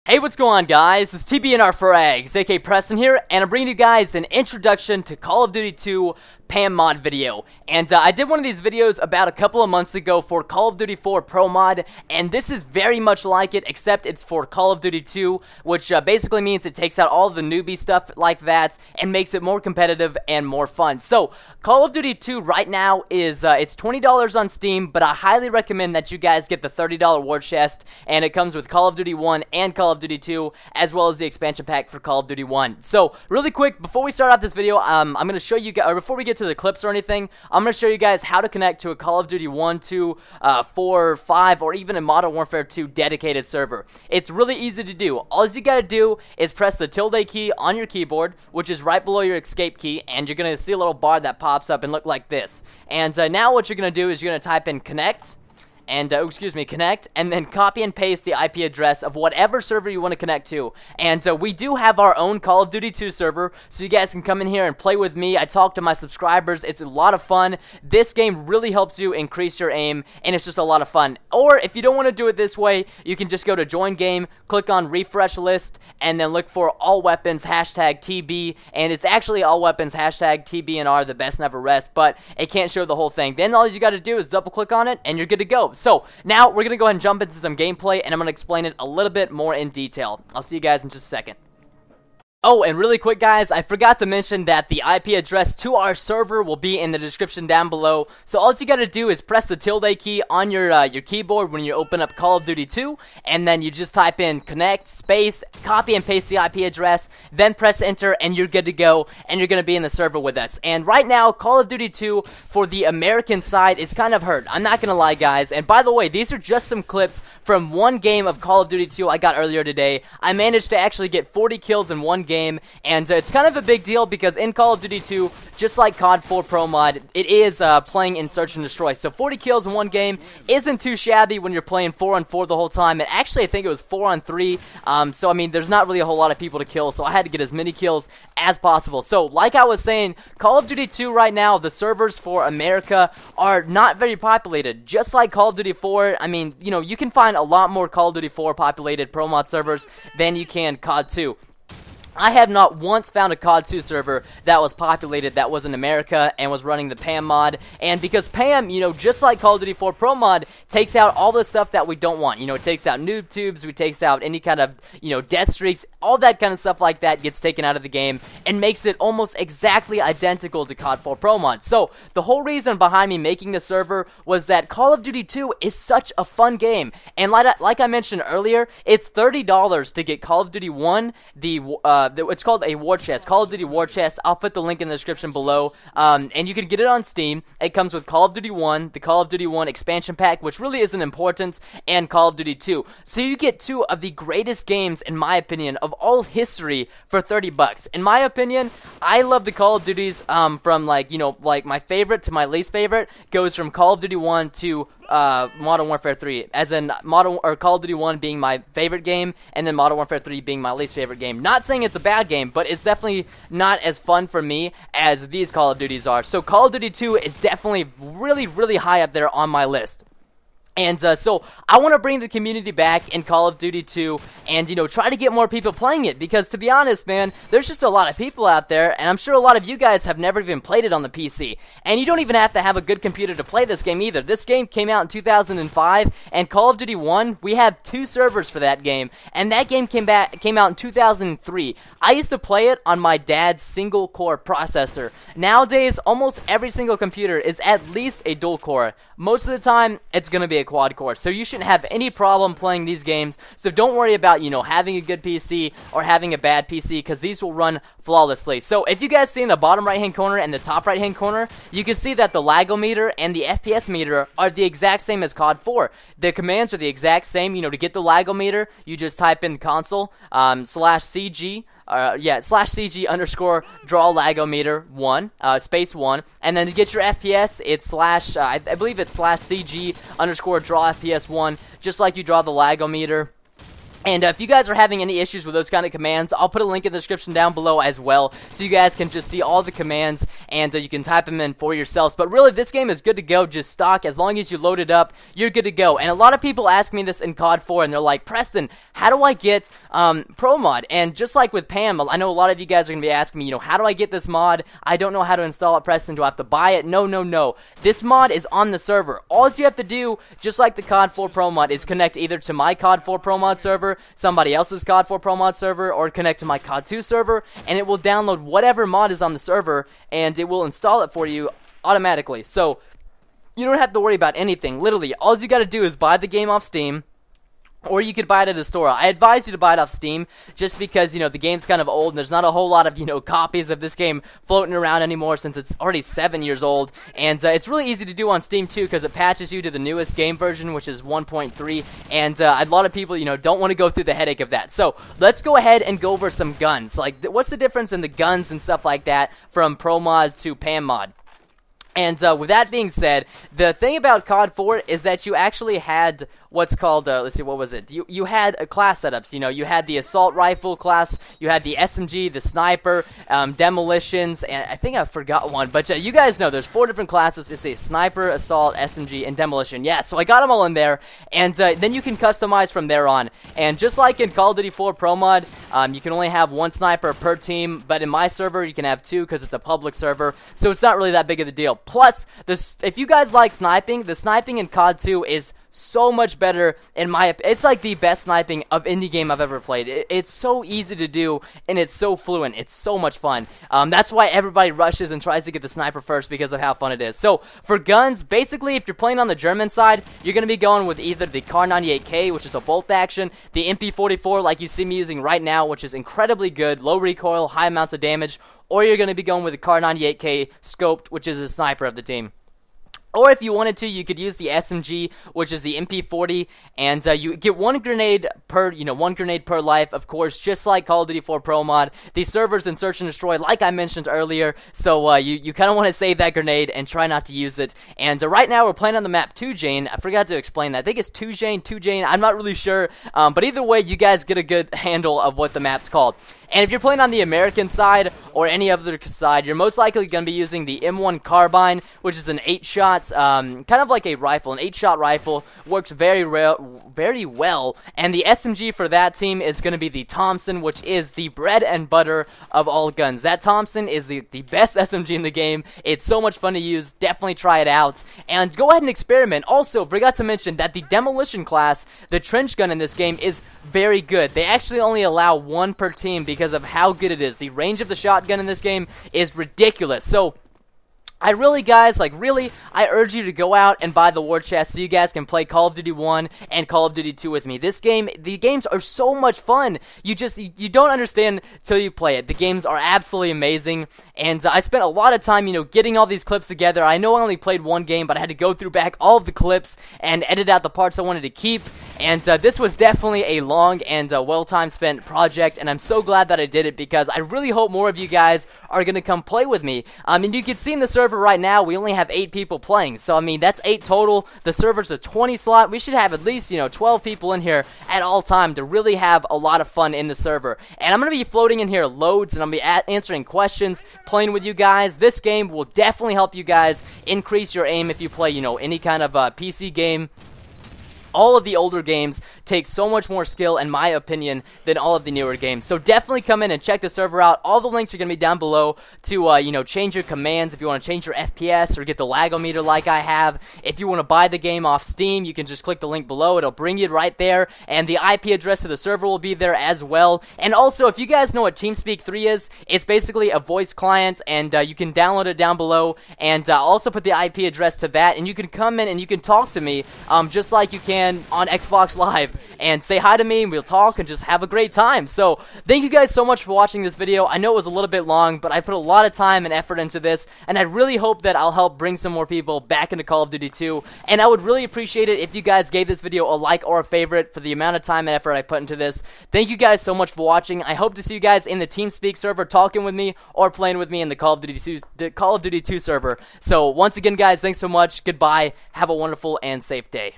Hey, what's going on, guys? It's TBNR Frags, aka Preston here, and I'm bringing you guys an introduction to Call of Duty 2 PAM mod video. And I did one of these videos about a couple of months ago for Call of Duty 4 Pro mod, and this is very much like it, except it's for Call of Duty 2, which basically means it takes out all the newbie stuff like that and makes it more competitive and more fun. So, Call of Duty 2 right now is it's $20 on Steam, but I highly recommend that you guys get the $30 war chest, and it comes with Call of Duty 1 and Call of Duty 2, as well as the expansion pack for Call of Duty 1. So, really quick, before we start off this video, I'm going to show you guys, or before we get to the clips or anything, I'm going to show you guys how to connect to a Call of Duty 1, 2, 4, 5, or even a Modern Warfare 2 dedicated server. It's really easy to do. All you got to do is press the tilde key on your keyboard, which is right below your escape key, and you're going to see a little bar that pops up and look like this. And now what you're going to do is you're going to type in connect, and connect, and then copy and paste the IP address of whatever server you want to connect to. And we do have our own Call of Duty 2 server, so you guys can come in here and play with me. I talk to my subscribers. It's a lot of fun. This game really helps you increase your aim, and it's just a lot of fun. Or if you don't want to do it this way, you can just go to join game, click on refresh list, and then look for all weapons #TB, and it's actually all weapons #TBNR, the best never rest, but it can't show the whole thing. Then all you got to do is double click on it, and you're good to go. So, now we're going to go ahead and jump into some gameplay, and I'm going to explain it a little bit more in detail. I'll see you guys in just a second. Oh, and really quick, guys, I forgot to mention that the IP address to our server will be in the description down below. So all you gotta do is press the tilde key on your keyboard when you open up Call of Duty 2, and then you just type in connect, space, copy and paste the IP address, then press enter, and you're good to go, and you're gonna be in the server with us. And right now, Call of Duty 2 for the American side is kind of hurt. I'm not gonna lie, guys. And by the way, these are just some clips from one game of Call of Duty 2 I got earlier today. I managed to actually get 40 kills in one game, and it's kind of a big deal because in Call of Duty 2, just like COD 4 Pro mod, it is playing in Search and Destroy. So 40 kills in one game isn't too shabby when you're playing 4-on-4 the whole time. And actually, I think it was 4-on-3. So I mean, there's not really a whole lot of people to kill, so I had to get as many kills as possible. So like I was saying, Call of Duty 2 right now, the servers for America are not very populated. Just like Call of Duty 4, I mean, you know, you can find a lot more Call of Duty 4 populated Pro mod servers than you can COD 2. I have not once found a COD 2 server that was populated that was in America and was running the PAM mod. And because PAM, you know, just like Call of Duty 4 Pro mod, takes out all the stuff that we don't want. You know, it takes out noob tubes, it takes out any kind of, you know, death streaks, all that kind of stuff like that gets taken out of the game and makes it almost exactly identical to COD 4 Pro mod. So, the whole reason behind me making the server was that Call of Duty 2 is such a fun game. And like I mentioned earlier, it's $30 to get Call of Duty 1, it's called a war chest, Call of Duty war chest. I'll put the link in the description below, and you can get it on Steam. It comes with Call of Duty 1, the Call of Duty 1 expansion pack, which really isn't important, and Call of Duty 2. So you get two of the greatest games, in my opinion, of all history for 30 bucks. In my opinion, I love the Call of Duties from, like, you know, like my favorite to my least favorite goes from Call of Duty 1 to Modern Warfare 3, as in Call of Duty 1 being my favorite game, and then Modern Warfare 3 being my least favorite game. Not saying it's a bad game, but it's definitely not as fun for me as these Call of Duties are. So Call of Duty 2 is definitely really, really high up there on my list. And so I want to bring the community back in Call of Duty 2 and, you know, try to get more people playing it, because to be honest, man, there's just a lot of people out there, and I'm sure a lot of you guys have never even played it on the PC. And you don't even have to have a good computer to play this game either. This game came out in 2005, and Call of Duty 1, we have 2 servers for that game, and that game came out in 2003. I used to play it on my dad's single-core processor. Nowadays, almost every single computer is at least a dual-core. Most of the time, it's going to be a quad core, so you shouldn't have any problem playing these games. So don't worry about, you know, having a good PC or having a bad PC, because these will run flawlessly. So if you guys see in the bottom right hand corner and the top right hand corner, you can see that the lagometer and the FPS meter are the exact same as COD 4. The commands are the exact same. You know, to get the lagometer, you just type in console /CG /CG underscore draw lagometer 1, space 1, and then to get your FPS, it's I believe it's /CG underscore draw FPS 1, just like you draw the lagometer. And if you guys are having any issues with those kind of commands, I'll put a link in the description down below as well, so you guys can just see all the commands, and you can type them in for yourselves. But really, this game is good to go, just stock. As long as you load it up, you're good to go. And a lot of people ask me this in COD 4, and they're like, Preston, how do I get Pro Mod? And just like with Pam, I know a lot of you guys are going to be asking me, you know, how do I get this mod? I don't know how to install it, Preston. Do I have to buy it? No, no, no. This mod is on the server. All you have to do, just like the COD 4 Pro Mod, is connect either to my COD 4 Pro Mod server, somebody else's COD 4 Pro Mod server, or connect to my COD 2 server, and it will download whatever mod is on the server, and it will install it for you automatically. So you don't have to worry about anything. Literally, all you got to do is buy the game off Steam, or you could buy it at a store. I advise you to buy it off Steam, just because, you know, the game's kind of old, and there's not a whole lot of, you know, copies of this game floating around anymore, since it's already 7 years old. And it's really easy to do on Steam, too, because it patches you to the newest game version, which is 1.3, and a lot of people, you know, don't want to go through the headache of that. So let's go ahead and go over some guns. Like, what's the difference in the guns and stuff like that from Pro Mod to Pam Mod? And with that being said, the thing about COD 4 is that you actually had what's called, let's see, what was it? You had class setups, you know, you had the assault rifle class, you had the SMG, the sniper, demolitions, and I think I forgot one, but you guys know there's 4 different classes. It's a sniper, assault, SMG, and demolition. Yeah, so I got them all in there, and then you can customize from there on. And just like in Call of Duty 4 Pro Mod, you can only have 1 sniper per team, but in my server, you can have 2 because it's a public server, so it's not really that big of a deal. Plus, if you guys like sniping, the sniping in COD 2 is so much better in my opinion. It's like the best sniping of any game I've ever played. It's so easy to do, and it's so fluent. It's so much fun. That's why everybody rushes and tries to get the sniper first, because of how fun it is. So for guns, basically, if you're playing on the German side, you're going to be going with either the Kar 98K, which is a bolt action, the MP44, like you see me using right now, which is incredibly good, low recoil, high amounts of damage, or you're going to be going with the Kar 98K scoped, which is a sniper of the team. Or if you wanted to, you could use the SMG, which is the MP40, and you get 1 grenade per, 1 grenade per life, of course, just like Call of Duty 4 Pro Mod. The server's in Search and Destroy, like I mentioned earlier, so you kind of want to save that grenade and try not to use it. And right now, we're playing on the map 2 Jane. I forgot to explain that. I think it's 2 Jane, I'm not really sure, but either way, you guys get a good handle of what the map's called. And if you're playing on the American side or any other side, you're most likely going to be using the M1 Carbine, which is an 8-shot, kind of like a rifle. An 8-shot rifle works very well. And the SMG for that team is going to be the Thompson, which is the bread and butter of all guns. That Thompson is the best SMG in the game. It's so much fun to use. Definitely try it out. And go ahead and experiment. Also, forgot to mention that the demolition class, the trench gun in this game, is very good. They actually only allow 1 per team because of how good it is. The range of the shotgun in this game is ridiculous. So I really, guys, I urge you to go out and buy the war chest so you guys can play Call of Duty 1 and Call of Duty 2 with me. The games are so much fun. You don't understand till you play it. The games are absolutely amazing, and I spent a lot of time, getting all these clips together. I know I only played 1 game, but I had to go through back all of the clips and edit out the parts I wanted to keep, and this was definitely a long and well-time spent project, and I'm so glad that I did it, because I really hope more of you guys are going to come play with me. And you can see in the server right now, we only have 8 people playing, so I mean, that's 8 total. The server's a 20 slot. We should have at least, 12 people in here at all time to really have a lot of fun in the server. And I'm going to be floating in here loads, and I'm going to be answering questions, playing with you guys. This game will definitely help you guys increase your aim if you play, any kind of PC game. All of the older games take so much more skill, in my opinion, than all of the newer games. So definitely come in and check the server out. All the links are going to be down below to, change your commands if you want to change your FPS or get the lagometer like I have. If you want to buy the game off Steam, you can just click the link below. It'll bring you right there, and the IP address to the server will be there as well. And also, if you guys know what TeamSpeak 3 is, it's basically a voice client, and you can download it down below, and also put the IP address to that, and you can come in and you can talk to me just like you can on Xbox Live, and say hi to me, and we'll talk and just have a great time. So thank you guys so much for watching this video. I know it was a little bit long, but I put a lot of time and effort into this, and I really hope that I'll help bring some more people back into Call of Duty 2, and I would really appreciate it if you guys gave this video a like or a favorite for the amount of time and effort I put into this. Thank you guys so much for watching. I hope to see you guys in the TeamSpeak server talking with me or playing with me in the Call of Duty 2 server. So once again, guys, thanks so much. Goodbye. Have a wonderful and safe day.